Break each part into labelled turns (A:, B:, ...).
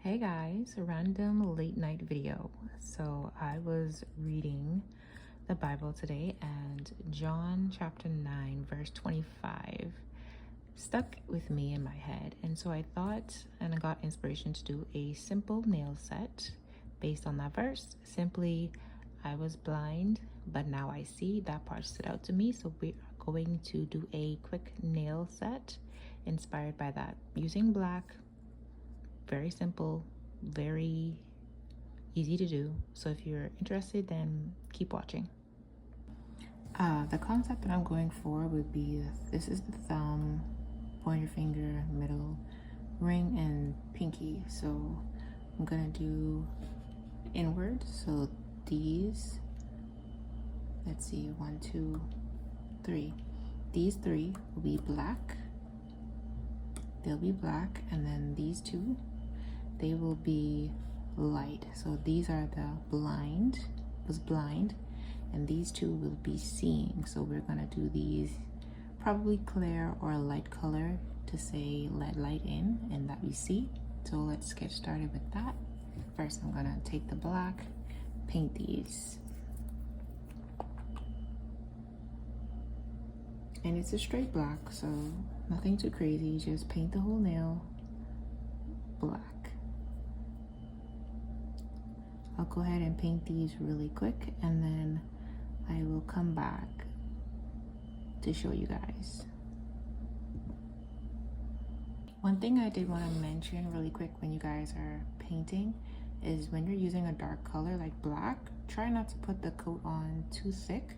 A: Hey guys, a random late night video. So I was reading the Bible today and John chapter 9 verse 25 stuck with me in my head. And so I thought and I got inspiration to do a simple nail set based on that verse. Simply, I was blind, but now I see. That part stood out to me. So we are going to do a quick nail set inspired by that using black. Very simple, very easy to do. So if you're interested, then keep watching. The concept that I'm going for would be this is the thumb, pointer finger, middle, ring, and pinky. So I'm gonna do inward. So these, let's see, 1, 2, 3. These 3 will be black. They'll be black, and then these 2, they will be light. So these are the blind, and these 2 will be seeing. So we're gonna do these probably clear or a light color to say let light in and that we see. So let's get started with that. First, I'm gonna take the black, paint these. And it's a straight black, so nothing too crazy, just paint the whole nail black. I'll go ahead and paint these really quick and then I will come back to show you guys. One thing I did want to mention really quick when you guys are painting is when you're using a dark color like black, try not to put the coat on too thick,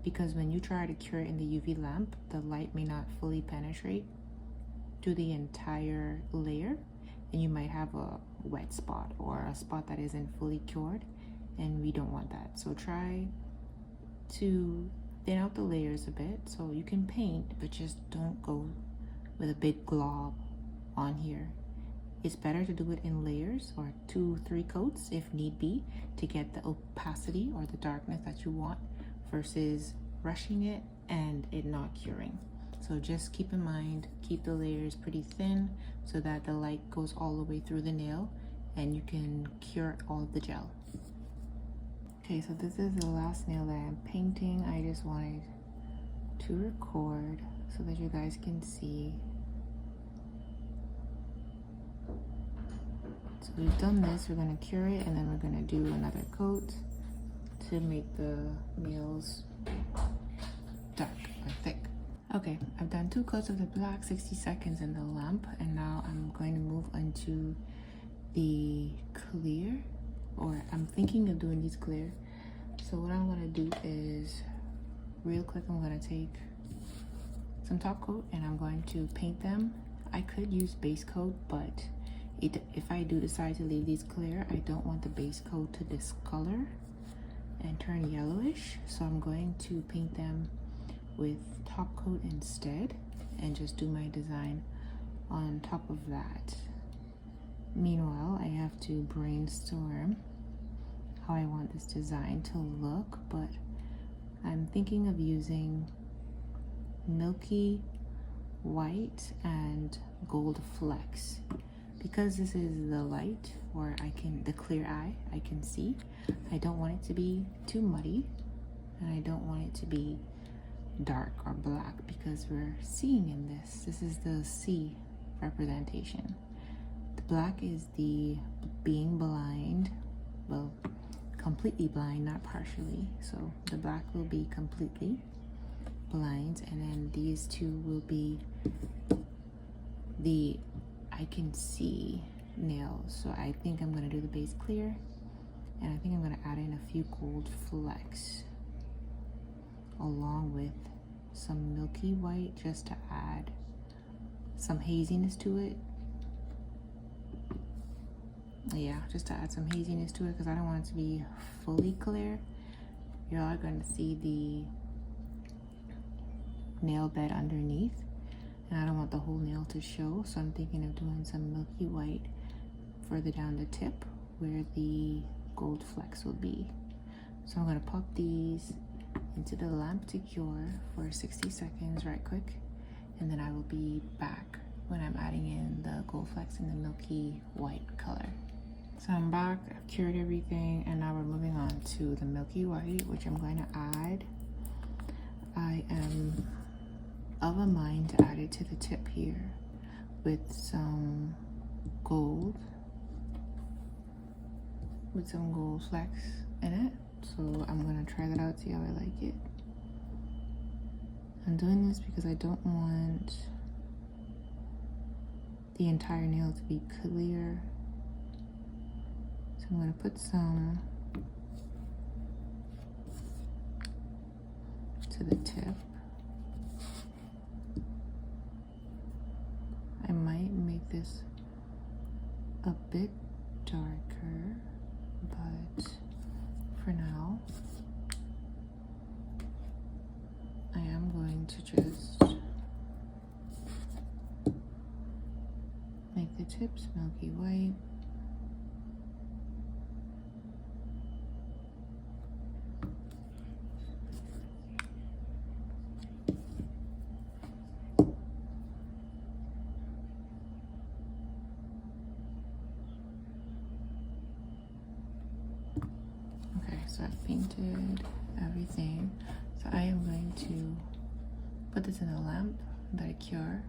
A: because when you try to cure it in the UV lamp, the light may not fully penetrate to the entire layer and you might have a wet spot or a spot that isn't fully cured, and we don't want that. So try to thin out the layers a bit so you can paint, but just don't go with a big glob on here. It's better to do it in layers or 2-3 coats if need be to get the opacity or the darkness that you want versus rushing it and it not curing. So just keep in mind, keep the layers pretty thin so that the light goes all the way through the nail and you can cure all of the gel. Okay, so this is the last nail that I'm painting. I just wanted to record so that you guys can see. So we've done this, we're gonna cure it and then we're gonna do another coat to make the nails dark or thick. Okay, I've done 2 coats of the black, 60 seconds in the lamp, and now I'm going to move onto the clear, or I'm thinking of doing these clear. So what I'm gonna do is, real quick, I'm gonna take some top coat and I'm going to paint them. I could use base coat, but if I do decide to leave these clear, I don't want the base coat to discolor and turn yellowish. So I'm going to paint them with top coat instead and just do my design on top of that. Meanwhile, I have to brainstorm how I want this design to look, but I'm thinking of using milky white and gold flecks. Because this is the light, or the clear eye, I can see. I don't want it to be too muddy and I don't want it to be dark or black because we're seeing in this. This is the C representation. The black is the being blind, well, completely blind, not partially. So the black will be completely blind, and then these 2 will be the I can see nails. So I think I'm gonna do the base clear, and I think I'm gonna add in a few gold flecks along with some milky white just to add some haziness to it. Yeah, just to add some haziness to it because I don't want it to be fully clear. You are going to see the nail bed underneath, and I don't want the whole nail to show, so I'm thinking of doing some milky white further down the tip where the gold flecks will be. So I'm going to pop these into the lamp to cure for 60 seconds right quick, and then I will be back when I'm adding in the gold flecks in the milky white color. So I'm back, I've cured everything, and now we're moving on to the milky white, which I'm going to add. I am of a mind to add it to the tip here with some gold, flecks in it. So I'm gonna try that out, see how I like it. I'm doing this because I don't want the entire nail to be clear. So I'm gonna put some to the tip. I might make this a bit darker, but for now, I am going to just make the tips milky white. So I've painted everything. So I am going to put this in a lamp that I cure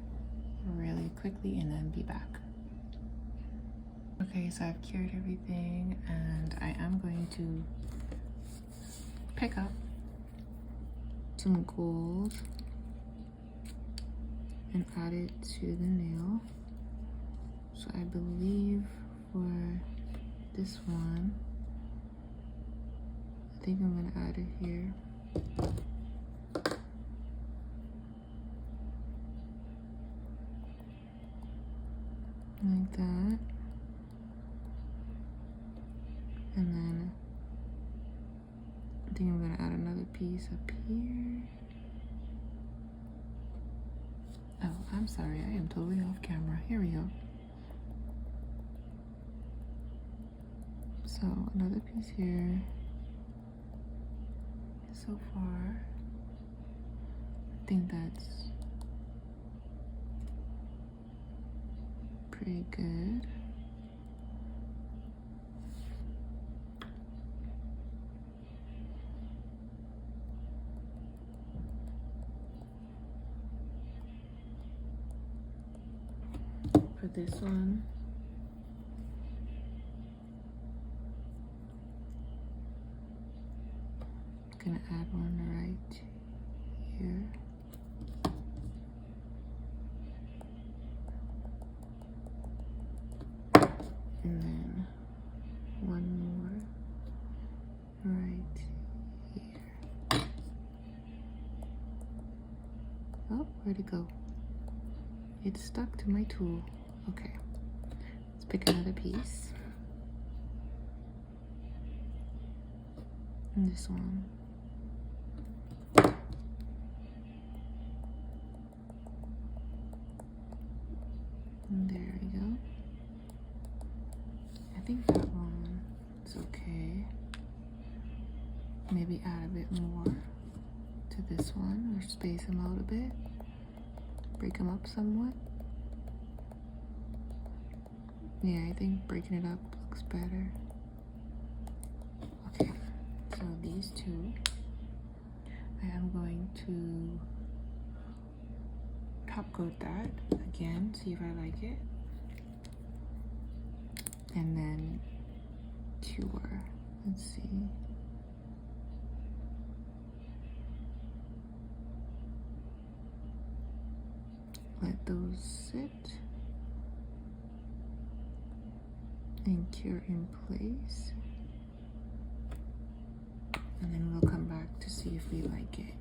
A: really quickly and then be back. Okay, so I've cured everything and I am going to pick up some gold and add it to the nail. So I believe for this one, I think I'm gonna add it here. Like that. And then I think I'm gonna add another piece up here. Oh, I'm sorry, I am totally off camera. Here we go. So another piece here. So far, I think that's pretty good. For this one, I'm gonna add one right here. And then one more right here. Oh, where'd it go? It's stuck to my tool. Okay, let's pick another piece. And this one. And there we go. I think that one is okay. Maybe add a bit more to this one, or space them out a bit. Break them up somewhat. Yeah, I think breaking it up looks better. Okay, so these two, I am going to top coat that again, see if I like it, and then cure. Let's see. Let those sit and cure in place, and then we'll come back to see if we like it.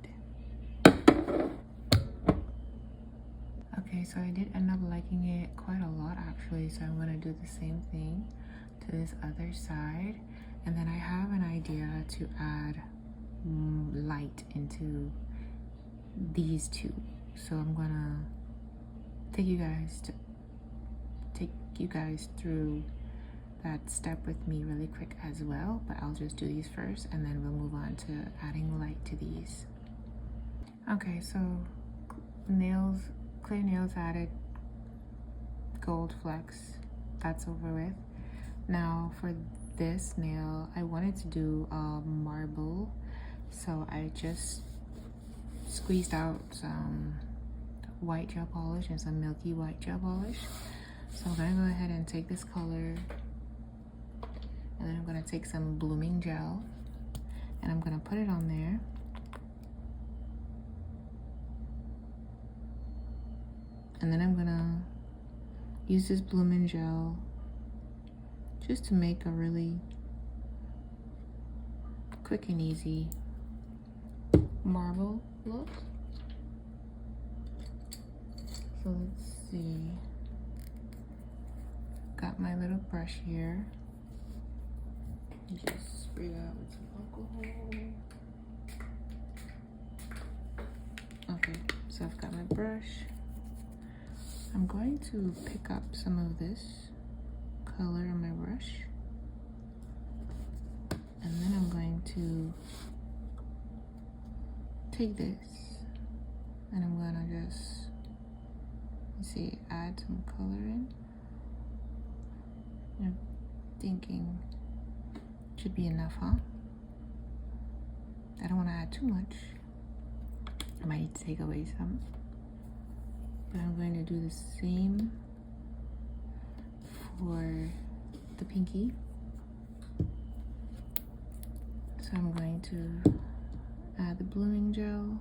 A: Okay, so I did end up liking it quite a lot actually, so I'm going to do the same thing to this other side, and then I have an idea to add light into these two. So I'm gonna take you guys through that step with me really quick as well, but I'll just do these first and then we'll move on to adding light to these. Okay, so clear nails added, gold flecks, that's over with. Now for this nail, I wanted to do marble, so I just squeezed out some white gel polish and some milky white gel polish. So I'm gonna go ahead and take this color, and then I'm gonna take some blooming gel and I'm gonna put it on there. And then I'm gonna use this blooming gel just to make a really quick and easy marble look. So let's see. Got my little brush here. Just spray that with some alcohol. Okay, so I've got my brush. I'm going to pick up some of this color on my brush, and then I'm going to take this and I'm gonna just, see, add some color in. I'm thinking should be enough, huh? I don't want to add too much. I might need to take away some. But I'm going to do the same for the pinky. So I'm going to add the blooming gel.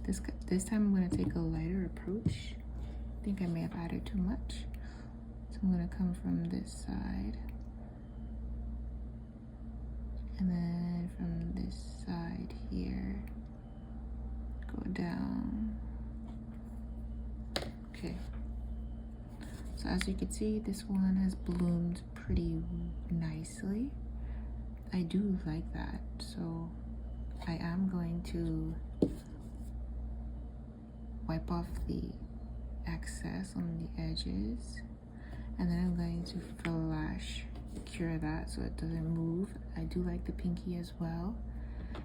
A: This time I'm going to take a lighter approach. I think I may have added too much. So I'm going to come from this side. And then from this side here, go down. Okay. So as you can see, this one has bloomed pretty nicely. I do like that. So I am going to wipe off the excess on the edges, and then I'm going to flash cure that so it doesn't move. I do like the pinky as well,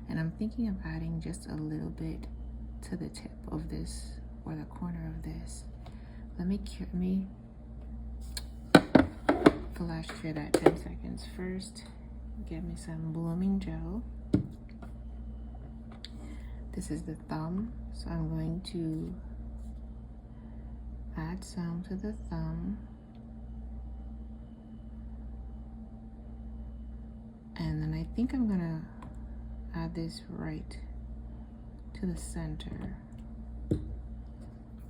A: and I'm thinking of adding just a little bit to the tip of this or the corner of this. Let me flash cure that 10 seconds first. Get me some blooming gel. This is the thumb, so I'm going to add some to the thumb. And then I think I'm gonna add this right to the center.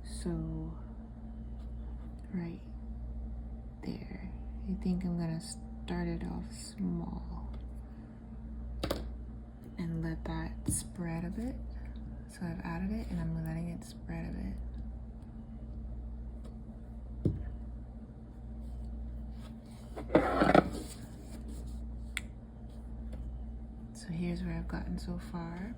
A: So right there. I think I'm gonna start it off small and let that spread a bit. So I've added it and I'm letting it spread a bit. So here's where I've gotten so far.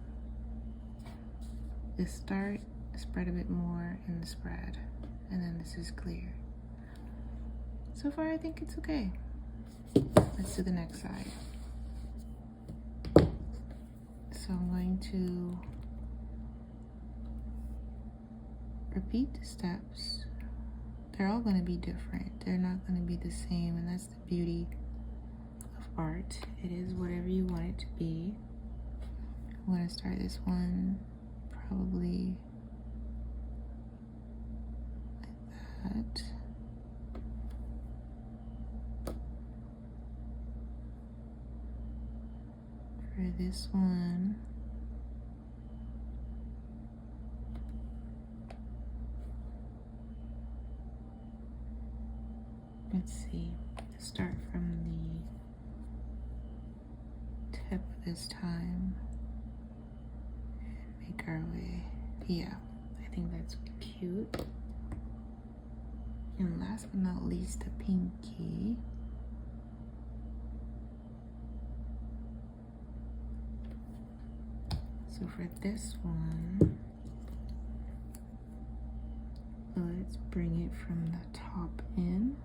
A: The start, spread a bit more in the spread, and then this is clear. So far I think it's okay. Let's do the next side. So I'm going to repeat the steps. They're all going to be different. They're not going to be the same, and that's the beauty of art. It is whatever you want it to be. I'm going to start this one probably like that. For this one, let's see, start from the tip this time and make our way. Yeah, I think that's cute. And last but not least, the pinky. So for this one, let's bring it from the top in.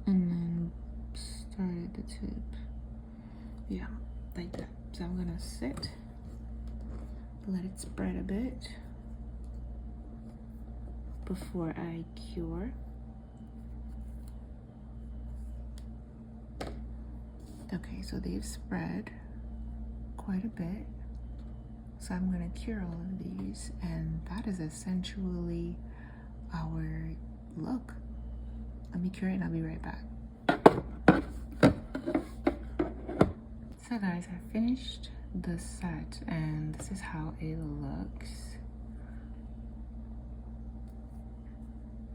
A: And then start at the tip. Yeah, like that. So I'm gonna sit, let it spread a bit. before I cure. Okay, so they've spread quite a bit. So I'm gonna cure all of these, and that is essentially our look. Let me cure it and I'll be right back. So guys, I finished the set and this is how it looks.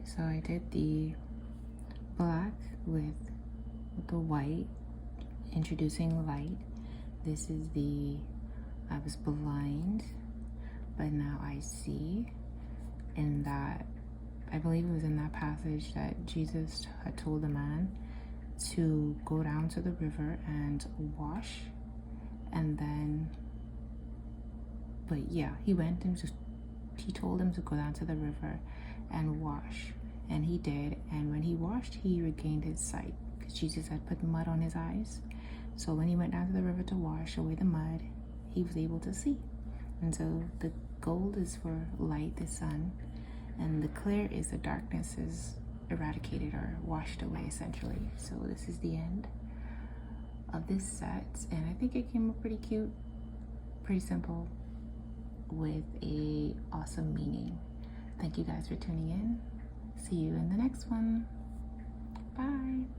A: So I did the black with the white, introducing light. This is the I was blind, but now I see. In that, I believe it was in that passage that Jesus had told the man to go down to the river and wash, and then, but yeah, he went and he told him to go down to the river and wash, and he did. And when he washed, he regained his sight because Jesus had put mud on his eyes. So when he went down to the river to wash away the mud, he was able to see. And so the gold is for light, the sun, and the clear is the darkness is eradicated or washed away essentially. So this is the end of this set, and I think it came up pretty cute, pretty simple, with a awesome meaning. Thank you guys for tuning in. See you in the next one. Bye.